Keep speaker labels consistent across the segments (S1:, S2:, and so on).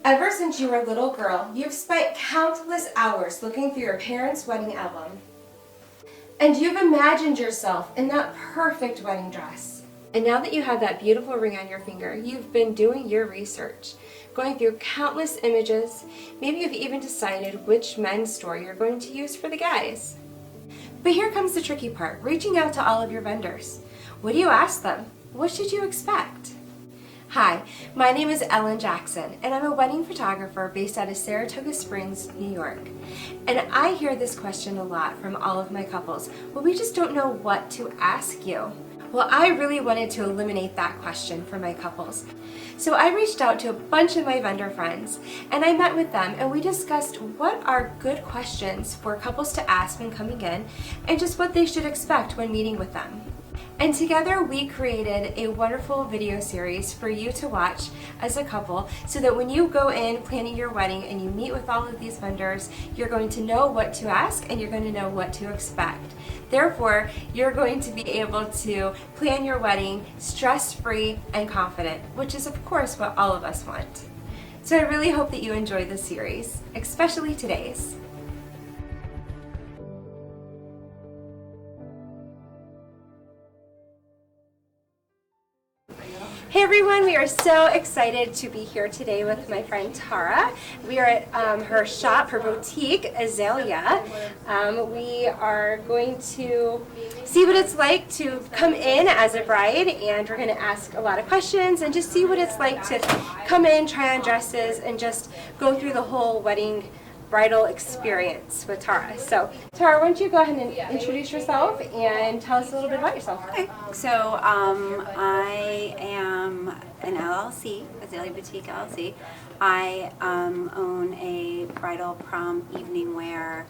S1: Ever since you were a little girl, you've spent countless hours looking through your parents' wedding album. And you've imagined yourself in that perfect wedding dress. And now that you have that beautiful ring on your finger, you've been doing your research, going through countless images. Maybe you've even decided which men's store you're going to use for the guys. But here comes the tricky part, reaching out to all of your vendors. What do you ask them? What should you expect? Hi, my name is Ellen Jackson, and I'm a wedding photographer based out of Saratoga Springs, New York. And I hear this question a lot from all of my couples. Well, we just don't know what to ask you. Well, I really wanted to eliminate that question for my couples. So I reached out to a bunch of my vendor friends, and I met with them, and we discussed what are good questions for couples to ask when coming in, and just what they should expect when meeting with them. And together we created a wonderful video series for you to watch as a couple so that when you go in planning your wedding and you meet with all of these vendors, you're going to know what to ask and you're going to know what to expect. Therefore, you're going to be able to plan your wedding stress-free and confident, which is of course what all of us want. So I really hope that you enjoy this series, especially today's. Hey everyone, we are so excited to be here today with my friend Tara. We are at her shop, her boutique, Azalea. We are going to see what it's like to come in as a bride, and we're going to ask a lot of questions and just see what it's like to come in, try on dresses, and just go through the whole wedding bridal experience with Tara. So, Tara, why don't you go ahead and introduce yourself and tell us a little bit about yourself.
S2: Okay, so I am an LLC, Azalea Boutique LLC. I own a bridal prom evening wear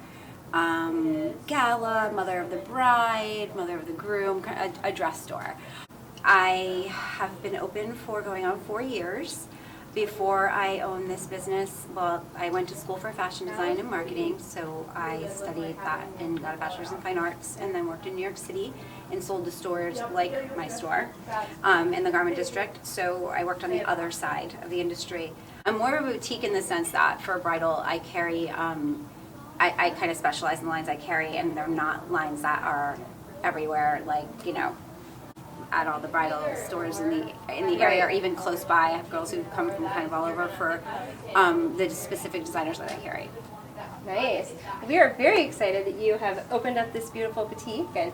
S2: gala, mother of the bride, mother of the groom, a dress store. I have been open for going on 4 years. Before I owned this business, well, I went to school for fashion design and marketing, so I studied that and got a bachelor's in fine arts, and then worked in New York City and sold to stores like my store in the garment district, so I worked on the other side of the industry. I'm more of a boutique in the sense that for bridal I carry, I kind of specialize in the lines I carry, and they're not lines that are everywhere, like, you know, at all the bridal stores in the area or even close by. I have girls who come from kind of all over for the specific designers that I carry.
S1: Nice. We are very excited that you have opened up this beautiful boutique, and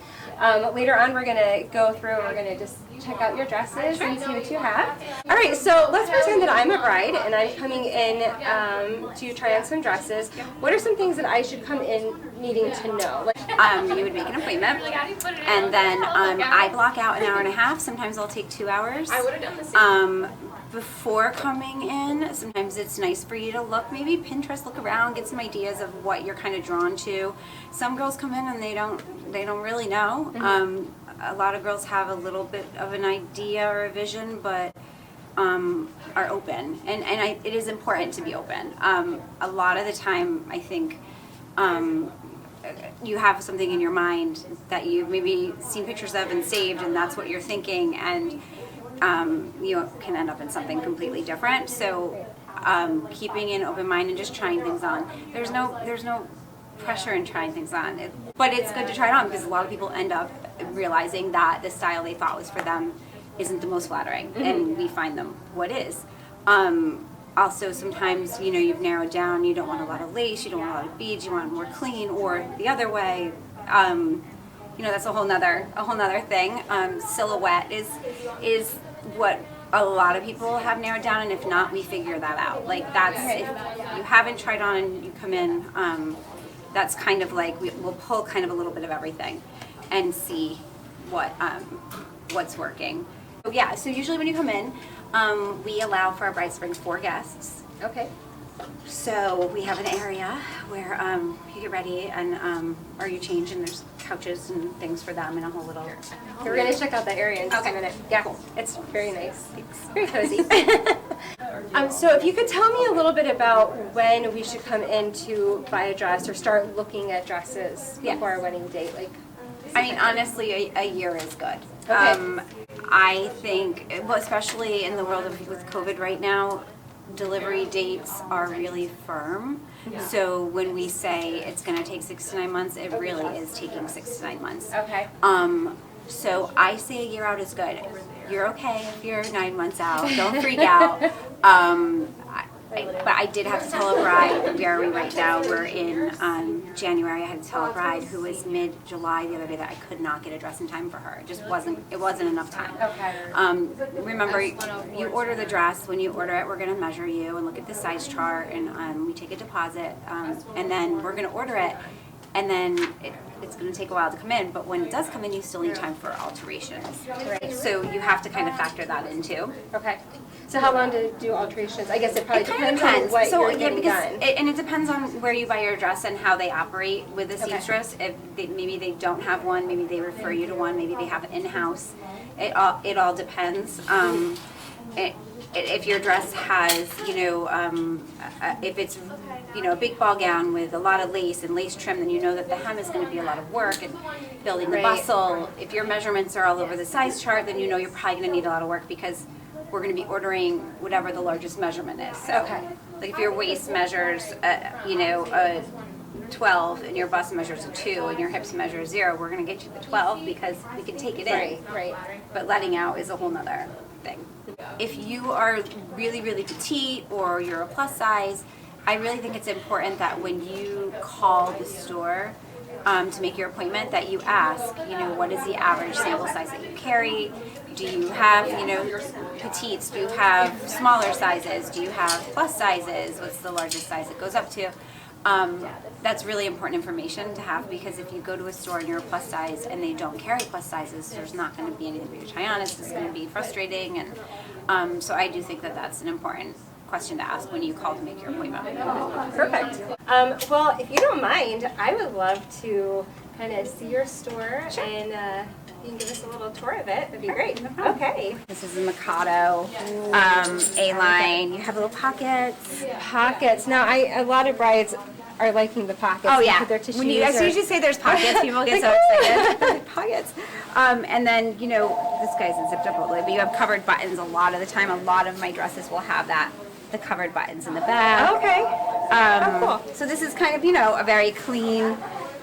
S1: later on we're going to go through and we're going to just check out your dresses and see what you have. All right, so let's pretend that I'm a bride and I'm coming in to try on some dresses. What are some things that I should come in needing to know?
S2: You would make an appointment, and then I block out an hour and a half. Sometimes I'll take 2 hours.
S1: I would have done the same.
S2: Before coming in, sometimes it's nice for you to look, maybe Pinterest, look around, get some ideas of what you're kind of drawn to. Some girls come in and they don't really know. Mm-hmm. A lot of girls have a little bit of an idea or a vision, but are open, and it is important to be open. A lot of the time, I think you have something in your mind that you've maybe seen pictures of and saved, and that's what you're thinking, and you can end up in something completely different. So keeping an open mind and just trying things on. There's no pressure in trying things on, but it's good to try it on, because a lot of people end up realizing that the style they thought was for them isn't the most flattering, mm-hmm. and we find them what is. Also, sometimes, you know, you've narrowed down, you don't want a lot of lace, you don't want a lot of beads, you want more clean, or the other way. You know, that's a whole nother thing. Silhouette is what a lot of people have narrowed down, and if not, we figure that out. Like, that's, if you haven't tried on and you come in, that's kind of like, we'll pull kind of a little bit of everything and see what's working. So yeah, so usually when you come in, we allow for our bride brings 4 guests.
S1: Okay.
S2: So we have an area where you get ready and or you change, and there's couches and things for them and a whole little.
S1: So we're gonna check out that area in just a minute. Yeah, cool. It's very nice. It's very cozy. So if you could tell me a little bit about when we should come in to buy a dress or start looking at dresses before our wedding date. Like,
S2: I mean, honestly, a year is good.
S1: Okay.
S2: I think, well, especially in the world of with COVID right now, delivery dates are really firm. So when we say it's going to take 6 to 9 months, it really is taking 6 to 9 months.
S1: Okay.
S2: So I say a year out is good. You're okay if you're 9 months out. Don't freak out. But I did have to tell a bride, where are we right now? We're in January. I had to tell a bride who was mid-July the other day that I could not get a dress in time for her. It wasn't enough time.
S1: Okay.
S2: Remember, you order the dress. When you order it, we're going to measure you and look at the size chart, and we take a deposit, and then we're going to order it, and then it's going to take a while to come in, but when it does come in, you still need time for alterations.
S1: Right.
S2: So you have to kind of factor that in too.
S1: Okay. So how long to do alterations? I guess it probably depends on
S2: Depends.
S1: what
S2: So
S1: you're getting done.
S2: and it depends on where you buy your dress and how they operate with the
S1: Okay.
S2: seamstress. If maybe they don't have one, maybe they refer you to one, maybe they have it in-house. It all depends. If your dress has, if it's, a big ball gown with a lot of lace and lace trim, then you know that the hem is going to be a lot of work and building the
S1: Right.
S2: bustle. If your measurements are all over the size chart, then you know you're probably going to need a lot of work because we're going to be ordering whatever the largest measurement is. So,
S1: Okay.
S2: like if your waist measures, a 12 and your bust measures a 2 and your hips measure 0, we're going to get you the 12 because we can take it in.
S1: Right.
S2: But letting out is a whole nother thing. If you are really, really petite or you're a plus size, I really think it's important that when you call the store to make your appointment that you ask, what is the average sample size that you carry? Do you have, petites? Do you have smaller sizes? Do you have plus sizes? What's the largest size it goes up to? That's really important information to have because if you go to a store and you're a plus size and they don't carry plus sizes, there's not going to be anything for you to try on. It's just going to be frustrating. And so I do think that that's an important question to ask when you call to make your appointment.
S1: Perfect. Well, if you don't mind, I would love to kind of see your store and you can give us a little tour of it. That'd be great. Okay.
S2: This is a Mikado A-line. You have little pockets.
S1: Pockets. Now, a lot of brides are liking the pockets.
S2: Oh yeah.
S1: Put their tissues.
S2: As soon as you say there's pockets, people get so excited. Pockets. And then this guy isn't zipped up all the way, but you have covered buttons a lot of the time. A lot of my dresses will have the covered buttons in the back.
S1: Okay. Cool.
S2: So this is kind of a very clean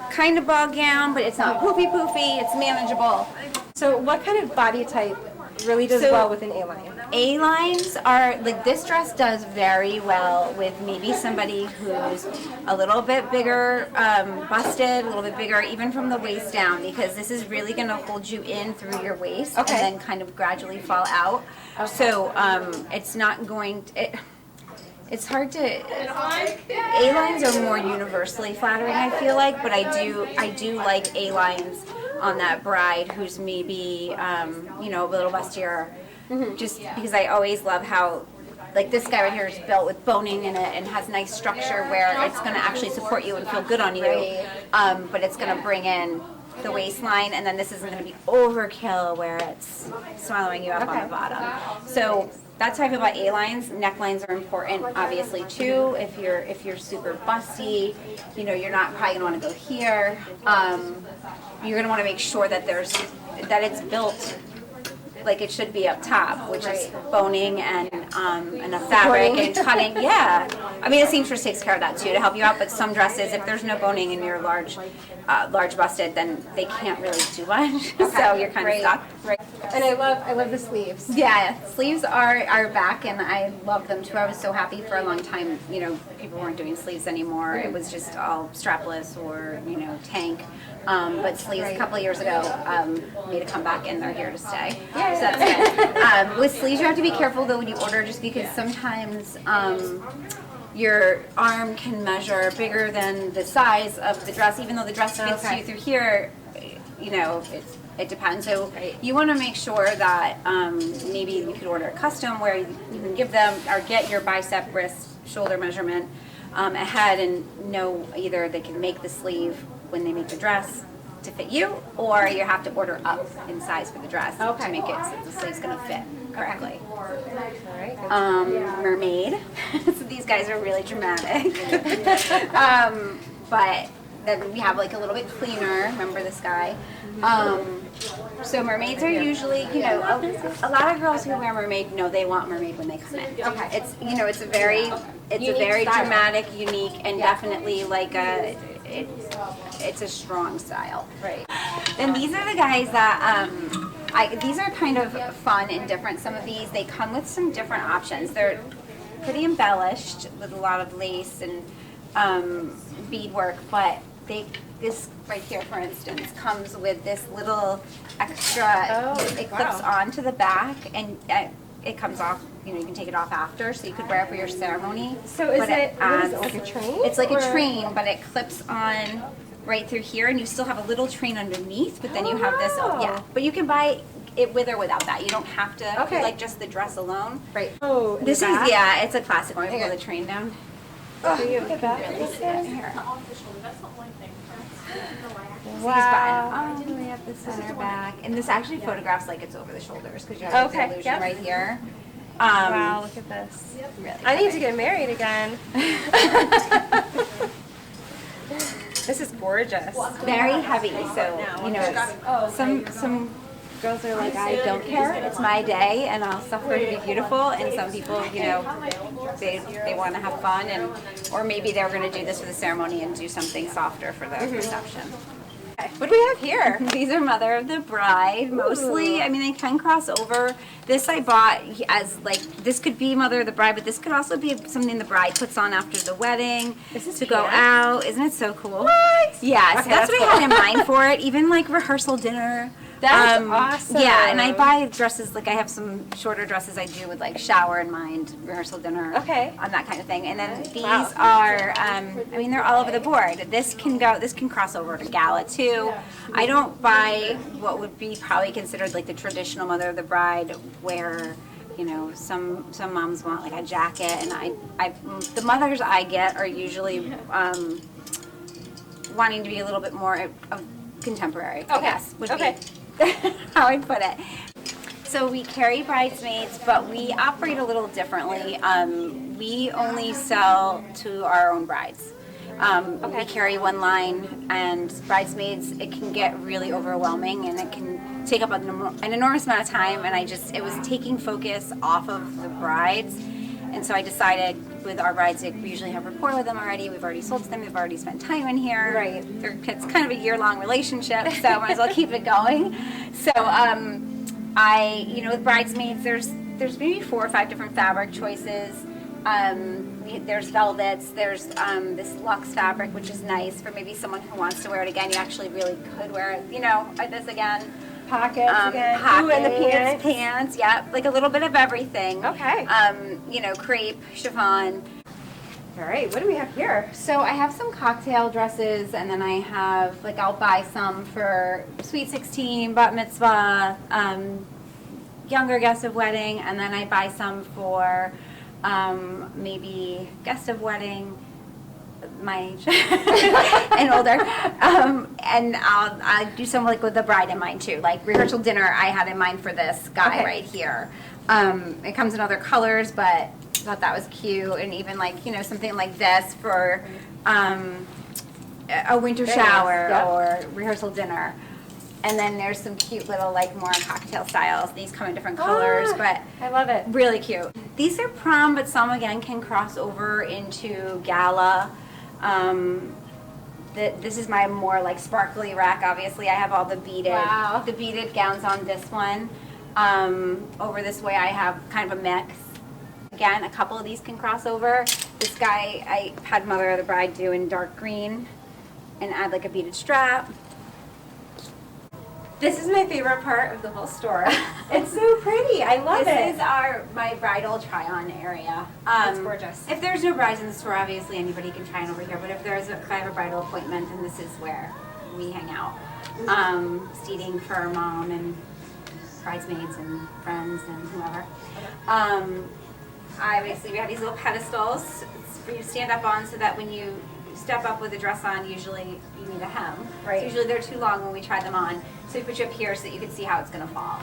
S2: kind of ball gown, but it's not poofy. It's manageable.
S1: So what kind of body type really does well with an A-line?
S2: A-lines are, like this dress does very well with maybe somebody who's a little bit bigger, busted, a little bit bigger, even from the waist down, because this is really going to hold you in through your waist and then kind of gradually fall out. Okay. So it's not going to... It's hard to. A-lines are more universally flattering, I feel like, but I do like A-lines on that bride who's maybe a little bustier, just because I always love how, like this guy right here is built with boning in it and has nice structure where it's going to actually support you and feel good on you, but it's going to bring in the waistline, and then this isn't going to be overkill where it's swallowing you up on the bottom. So that's how I feel about A-lines. Necklines are important, obviously, too. If you're super busty, you're not probably going to want to go here. You're going to want to make sure that it's built like it should be up top, which is boning and a fabric and cutting. Yeah, I mean the seamstress takes care of that too to help you out. But some dresses, if there's no boning and you're large busted, then they can't really do much. So you're kind of stuck.
S1: Right. And I love the sleeves.
S2: Yeah, sleeves are back, and I love them too. I was so happy for a long time. People weren't doing sleeves anymore. It was just all strapless or tank. But sleeves a couple of years ago made a comeback, and they're here to stay. So that's good. With sleeves, you have to be careful though when you order, just because sometimes your arm can measure bigger than the size of the dress, even though the dress fits you through here. It depends. So you want to make sure that maybe you could order a custom where you can give them or get your bicep, wrist, shoulder measurement ahead, and know either they can make the sleeve when they make the dress to fit you, or you have to order up in size for the dress to make it so the sleeve's going to fit correctly. Mermaid. So these guys are really dramatic. But then we have like a little bit cleaner. Remember this guy? So mermaids are usually, you know, a lot of girls who wear mermaid know they want mermaid when they come in.
S1: Okay.
S2: It's, you know, it's a very dramatic, unique, and definitely like it's a strong style.
S1: Right.
S2: Then these are the guys that these are kind of fun and different. Some of these, they come with some different options. They're pretty embellished with a lot of lace and beadwork, but this right here, for instance, comes with this little extra. It clips onto the back, and it comes off. You know, you can take it off after, so you could wear it for your ceremony.
S1: So is it like a train?
S2: It's like a train, but it clips on right through here, and you still have a little train underneath, but then you have this. Yeah, but you can buy it with or without that. You don't have to like just the dress alone.
S1: Right.
S2: Oh, this is it's a classic one. Pull the train down.
S1: Oh, look at that.
S2: Here. Wow. All the way up the center back. And this actually photographs like it's over the shoulders because you have this illusion right here.
S1: Wow, look at this.
S2: Really
S1: I need to get married again. This is gorgeous.
S2: Very heavy. So, you know, some girls are like, I don't care, it's my day, and I'll suffer to be beautiful. And some people, you know, they want to have fun, and or maybe they're going to do this for the ceremony and do something softer for the reception. Okay. What do we have here? These are mother of the bride, mostly. I mean, they can cross over. This I bought as like, this could be mother of the bride, but this could also be something the bride puts on after the wedding to go out. Isn't it so cool?
S1: What?
S2: Yeah, so that's what I had in mind for it. Even like rehearsal dinner.
S1: That's awesome.
S2: Yeah, and I buy dresses, like I have some shorter dresses I do with like shower in mind, rehearsal dinner, on that kind of thing. And then these are, I mean, they're all over the board. This can cross over to gala too. I don't buy what would be probably considered like the traditional mother of the bride, where, you know, some moms want like a jacket, and I the mothers I get are usually wanting to be a little bit more contemporary, I guess, would be how I put it. So we carry bridesmaids, but we operate a little differently. We only sell to our own brides. We carry one line, and bridesmaids, it can get really overwhelming, and it can take up an enormous amount of time, and it was taking focus off of the brides. And so I decided with our brides, we usually have rapport with them already. We've already sold to them. We've already spent time in here.
S1: Right.
S2: It's kind of a year-long relationship, so I might as well keep it going. So with bridesmaids, there's maybe 4 or 5 different fabric choices. There's velvets. There's this luxe fabric, which is nice for maybe someone who wants to wear it again. You actually really could wear it, you know, this again.
S1: Pockets again.
S2: Pockets,
S1: and the
S2: pants, yeah, like a little bit of everything.
S1: Okay.
S2: You know, crepe, chiffon.
S1: All right, what do we have here?
S2: So I have some cocktail dresses, and then I have, like, I'll buy some for sweet 16, bat mitzvah, younger guest of wedding, and then I buy some for maybe guest of wedding, my age and older, and I'll do some like with the bride in mind too. Like rehearsal dinner, I had in mind for this guy right here. It comes in other colors, but I thought that was cute, and even like, you know, something like this for a winter shower or rehearsal dinner. And then there's some cute little like more cocktail styles. These come in different colors, but
S1: I love it.
S2: Really cute. These are prom, but some again can cross over into gala. This is my more like sparkly rack. Obviously, I have all the beaded gowns on this one. Over this way, I have kind of a mix. Again, a couple of these can cross over. This guy, I had Mother of the Bride do in dark green and add like a beaded strap.
S1: This is my favorite part of the whole store. It's so pretty. I love it.
S2: This is my bridal try-on area.
S1: It's gorgeous.
S2: If there's no brides in the store, obviously anybody can try on over here. But if I have a bridal appointment, then this is where we hang out. Seating for mom and bridesmaids and friends and whoever. Obviously, we have these little pedestals for you to stand up on, so that when you step up with a dress on, usually you need a hem.
S1: Right.
S2: So usually they're too long when we try them on. So we put you up here so that you can see how it's going to fall.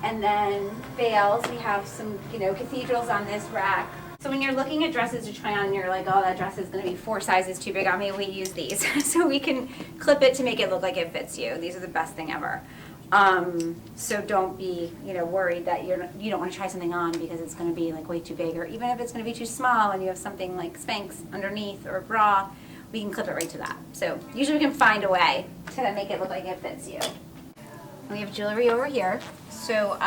S2: And then veils, we have some, cathedrals on this rack. So when you're looking at dresses to try on and you're like, oh, that dress is going to be 4 sizes too big on me, we use these. So we can clip it to make it look like it fits you. These are the best thing ever. So don't be, worried that you don't want to try something on because it's going to be like way too big, or even if it's going to be too small and you have something like Spanx underneath or a bra, we can clip it right to that. So usually we can find a way to make it look like it fits you. We have jewelry over here. So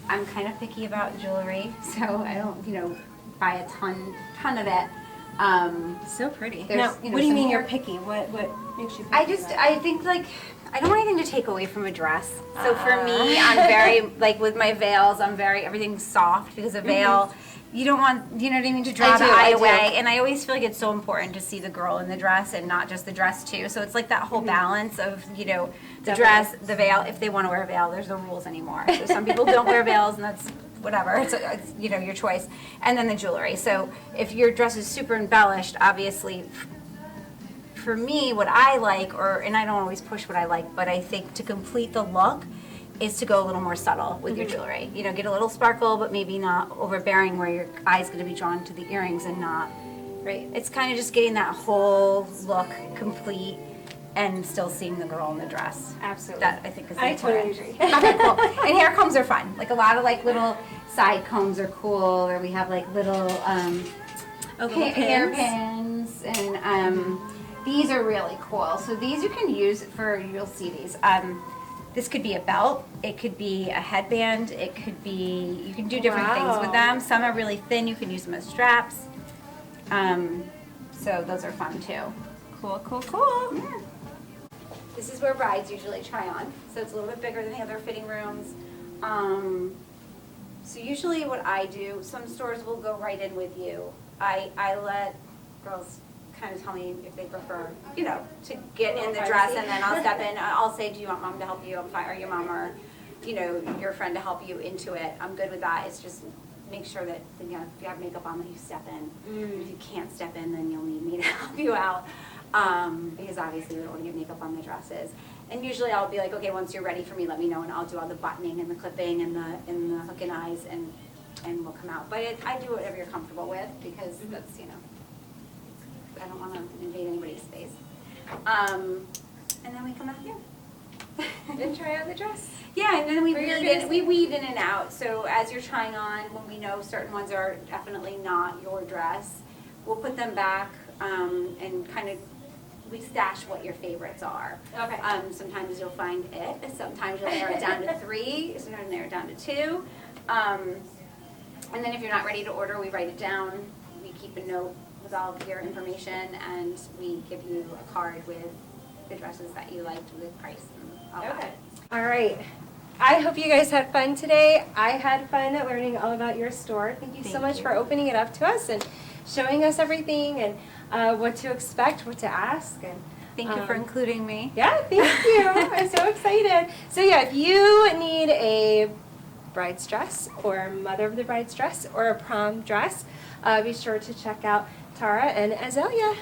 S2: I'm kind of picky about jewelry, so I don't, buy a ton of it.
S1: So pretty.
S2: Now,
S1: what do you mean you're picky? What makes you picky?
S2: I think I don't want anything to take away from a dress. So for me, I'm very, with my veils, everything's soft because a veil, you don't want, you know what I mean, to draw the eye away. And I always feel like it's so important to see the girl in the dress and not just the dress too. So it's like that whole balance of, the dress, the veil. If they want to wear a veil, there's no rules anymore. So some people don't wear veils, and that's whatever. It's your choice. And then the jewelry. So if your dress is super embellished, obviously, for me, what I like, and I don't always push what I like, but I think to complete the look is to go a little more subtle with your jewelry. Get a little sparkle, but maybe not overbearing where your eye's going to be drawn to the earrings and not. Right. It's kind of just getting that whole look complete and still seeing the girl in the dress.
S1: Absolutely.
S2: That I think is
S1: I
S2: important.
S1: totally agree.
S2: Okay, cool. And hair combs are fun. Like a lot of little side combs are cool, or we have little hairpins, and these are really cool. So these you can use you'll see these. This could be a belt, it could be a headband, it could be, you can do different things with them. Some are really thin, you can use them as straps. So those are fun too.
S1: Cool, cool, cool.
S2: Yeah. This is where brides usually try on. So it's a little bit bigger than the other fitting rooms. So usually what I do, some stores will go right in with you. I let girls kind of tell me if they prefer, to get in the dress, and then I'll step in. I'll say, do you want mom to help you? Or your mom, or, your friend to help you into it. I'm good with that. It's just make sure that, if you have makeup on, that you step in. If you can't step in, then you'll need me to help you out. Because obviously we don't want to get makeup on the dresses. And usually I'll be like, okay, once you're ready for me, let me know, and I'll do all the buttoning and the clipping and the hook and eyes, and we'll come out. But I do whatever you're comfortable with, because that's, I don't want to invade anybody's space. And then we come out here.
S1: And try on the dress.
S2: Yeah, and then we weave in and out. So as you're trying on, when we know certain ones are definitely not your dress, we'll put them back and kind of, we stash what your favorites are. Okay. Sometimes you'll find it. Sometimes you'll narrow it down to 3. Sometimes narrow it down to 2. And then if you're not ready to order, we write it down. We keep a note with all of your information, and we give you a card with the dresses that you liked with price and all that.
S1: All right. I hope you guys had fun today. I had fun learning all about your store. Thank you so much for opening it up to us and showing us everything, and what to expect, what to ask. And
S2: thank you for including me.
S1: Yeah, thank you. I'm so excited. So yeah, if you need a bride's dress, or mother of the bride's dress, or a prom dress, be sure to check out Tara and Azalea.